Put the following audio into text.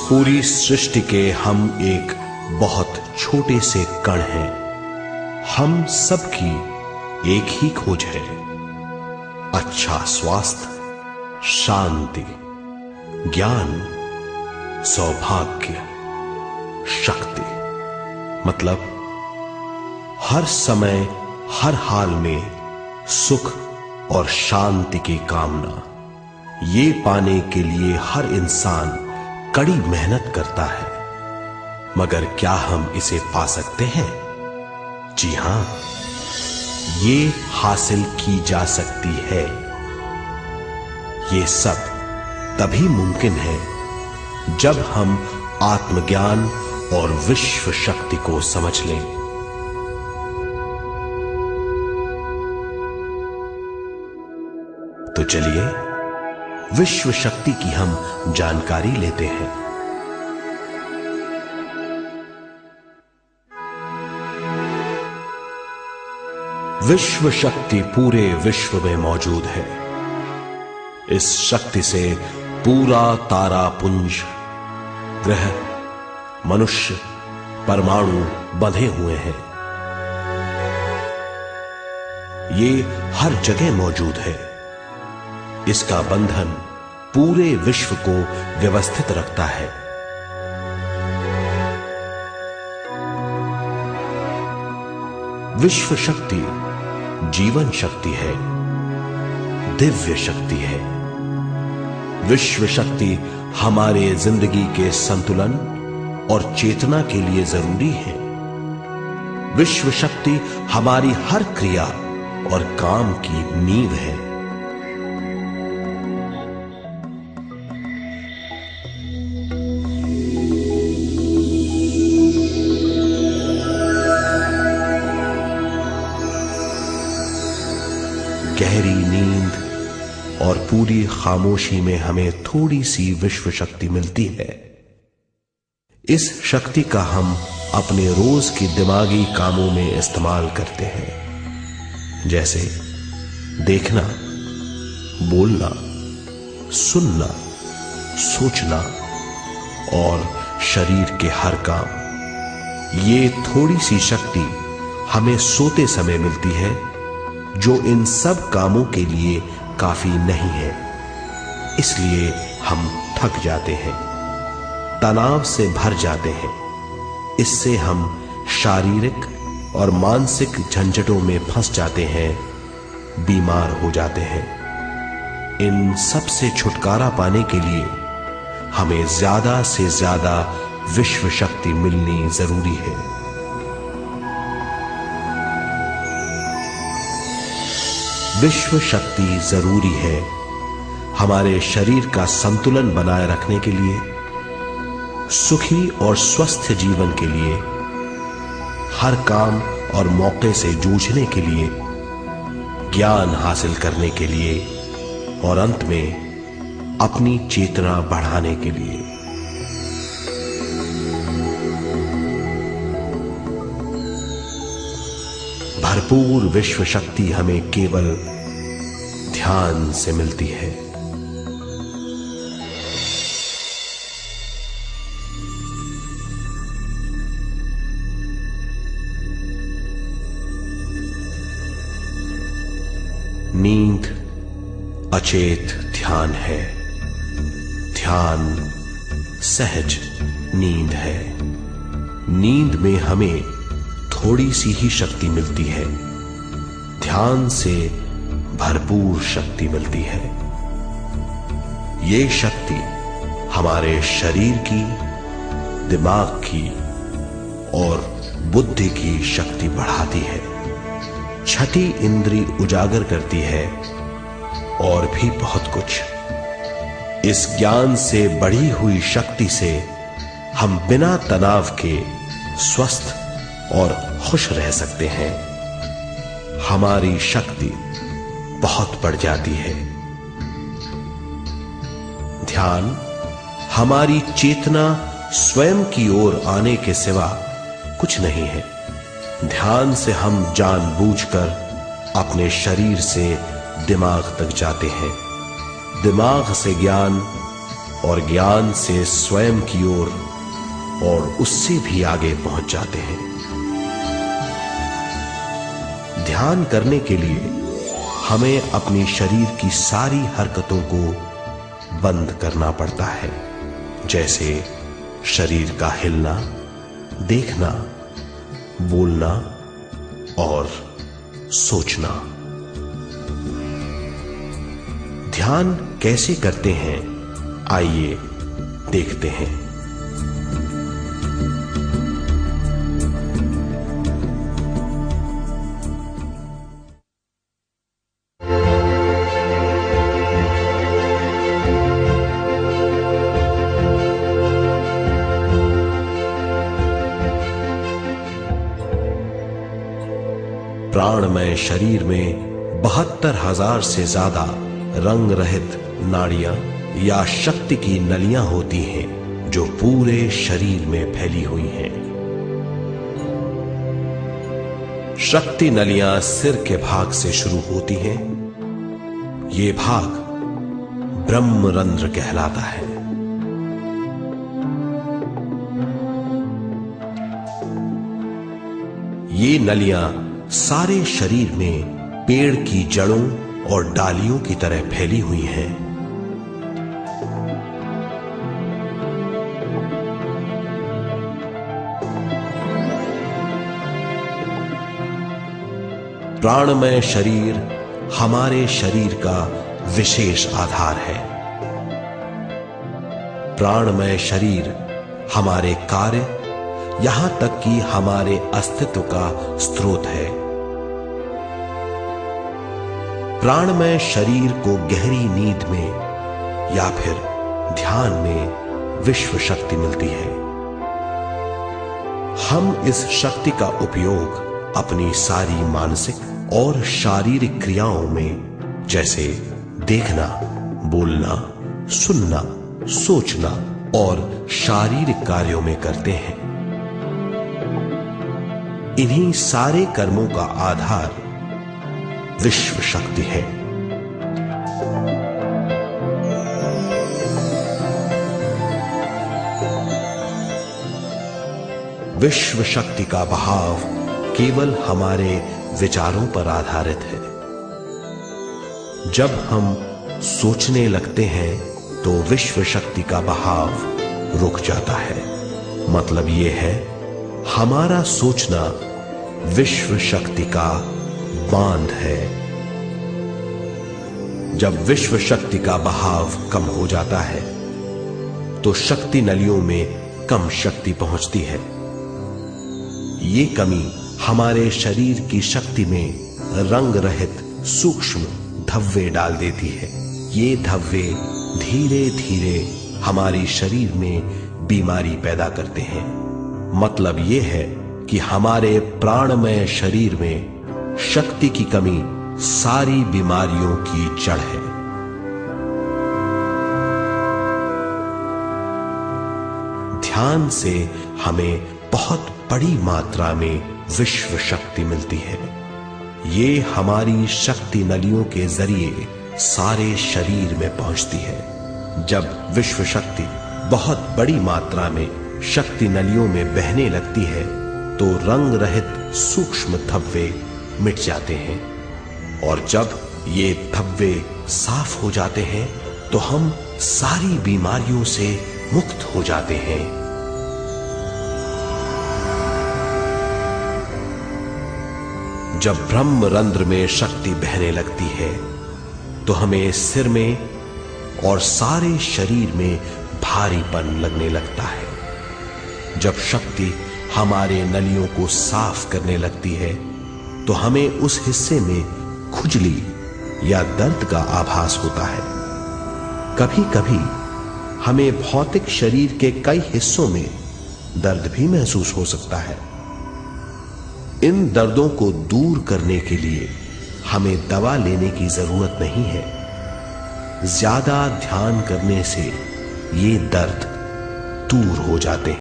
पूरी सृष्टि के हम एक बहुत छोटे से कण हैं। हम सबकी एक ही खोज है, अच्छा स्वास्थ्य, शांति, ज्ञान, सौभाग्य, शक्ति। मतलब हर समय हर हाल में सुख और शांति की कामना। ये पाने के लिए हर इंसान कड़ी मेहनत करता है, मगर क्या हम इसे पा सकते हैं? जी हां, ये हासिल की जा सकती है। ये सब तभी मुमकिन है जब हम आत्मज्ञान और विश्व शक्ति को समझ लें। तो चलिए विश्व शक्ति की हम जानकारी लेते हैं। विश्व शक्ति पूरे विश्व में मौजूद है। इस शक्ति से पूरा तारापुंज, ग्रह, मनुष्य, परमाणु बंधे हुए हैं। ये हर जगह मौजूद है। इसका बंधन पूरे विश्व को व्यवस्थित रखता है। विश्व शक्ति जीवन शक्ति है, दिव्य शक्ति है। विश्व शक्ति हमारे जिंदगी के संतुलन और चेतना के लिए जरूरी है। विश्व शक्ति हमारी हर क्रिया और काम की नींव है। गहरी नींद और पूरी खामोशी में हमें थोड़ी सी विश्व शक्ति मिलती है। इस शक्ति का हम अपने रोज की दिमागी कामों में इस्तेमाल करते हैं, जैसे देखना, बोलना, सुनना, सोचना और शरीर के हर काम। ये थोड़ी सी शक्ति हमें सोते समय मिलती है, जो इन सब कामों के लिए काफी नहीं है। इसलिए हम थक जाते हैं, तनाव से भर जाते हैं। इससे हम शारीरिक और मानसिक झंझटों में फंस जाते हैं, बीमार हो जाते हैं। इन सब से छुटकारा पाने के लिए हमें ज्यादा से ज्यादा विश्व शक्ति मिलनी जरूरी है। विश्व शक्ति जरूरी है हमारे शरीर का संतुलन बनाए रखने के लिए, सुखी और स्वस्थ जीवन के लिए, हर काम और मौके से जूझने के लिए, ज्ञान हासिल करने के लिए और अंत में अपनी चेतना बढ़ाने के लिए। भरपूर विश्व शक्ति हमें केवल ध्यान से मिलती है। नींद अचेत ध्यान है, ध्यान सहज नींद है। नींद में हमें थोड़ी सी ही शक्ति मिलती है, ध्यान से भरपूर शक्ति मिलती है। ये शक्ति हमारे शरीर की, दिमाग की और बुद्धि की शक्ति बढ़ाती है, छठी इंद्री उजागर करती है और भी बहुत कुछ। इस ज्ञान से बढ़ी हुई शक्ति से हम बिना तनाव के स्वस्थ और खुश रह सकते हैं। हमारी शक्ति बहुत बढ़ जाती है। ध्यान हमारी चेतना स्वयं की ओर आने के सिवा कुछ नहीं है। ध्यान से हम जानबूझकर अपने शरीर से दिमाग तक जाते हैं, दिमाग से ज्ञान और ज्ञान से स्वयं की ओर और उससे भी आगे पहुंच जाते हैं। ध्यान करने के लिए हमें अपने शरीर की सारी हरकतों को बंद करना पड़ता है, जैसे शरीर का हिलना, देखना, बोलना और सोचना। ध्यान कैसे करते हैं, आइए देखते हैं। प्राणमय शरीर में 72,000 से ज्यादा रंग रहित नाड़ियां या शक्ति की नलियां होती हैं, जो पूरे शरीर में फैली हुई हैं। शक्ति नलियां सिर के भाग से शुरू होती हैं। ये भाग ब्रह्मरंध्र कहलाता है। ये नलियां सारे शरीर में पेड़ की जड़ों और डालियों की तरह फैली हुई हैं। प्राणमय शरीर हमारे शरीर का विशेष आधार है। प्राणमय शरीर हमारे कार्य, यहां तक कि हमारे अस्तित्व का स्रोत है। प्राणमय शरीर को गहरी नींद में या फिर ध्यान में विश्व शक्ति मिलती है। हम इस शक्ति का उपयोग अपनी सारी मानसिक और शारीरिक क्रियाओं में, जैसे देखना, बोलना, सुनना, सोचना और शारीरिक कार्यों में करते हैं। इन्हीं सारे कर्मों का आधार विश्व शक्ति है। विश्व शक्ति का बहाव केवल हमारे विचारों पर आधारित है। जब हम सोचने लगते हैं तो विश्व शक्ति का बहाव रुक जाता है। मतलब यह है, हमारा सोचना विश्व शक्ति का बांध है। जब विश्व शक्ति का बहाव कम हो जाता है तो शक्ति नलियों में कम शक्ति पहुंचती है। ये कमी हमारे शरीर की शक्ति में रंग रहित सूक्ष्म धब्बे डाल देती है। ये धब्बे धीरे धीरे हमारे शरीर में बीमारी पैदा करते हैं। मतलब यह है कि हमारे प्राणमय शरीर में शक्ति की कमी सारी बीमारियों की जड़ है। ध्यान से हमें बहुत बड़ी मात्रा में विश्व शक्ति मिलती है। ये हमारी शक्ति नलियों के जरिए सारे शरीर में पहुंचती है। जब विश्व शक्ति बहुत बड़ी मात्रा में शक्ति नलियों में बहने लगती है तो रंग रहित सूक्ष्म धब्बे मिट जाते हैं, और जब ये धब्बे साफ हो जाते हैं तो हम सारी बीमारियों से मुक्त हो जाते हैं। जब ब्रह्मरंध्र में शक्ति बहने लगती है तो हमें सिर में और सारे शरीर में भारीपन लगने लगता है। जब शक्ति हमारे नलियों को साफ करने लगती है तो हमें उस हिस्से में खुजली या दर्द का आभास होता है। कभी कभी हमें भौतिक शरीर के कई हिस्सों में दर्द भी महसूस हो सकता है। इन दर्दों को दूर करने के लिए हमें दवा लेने की जरूरत नहीं है। ज्यादा ध्यान करने से ये दर्द दूर हो जाते हैं।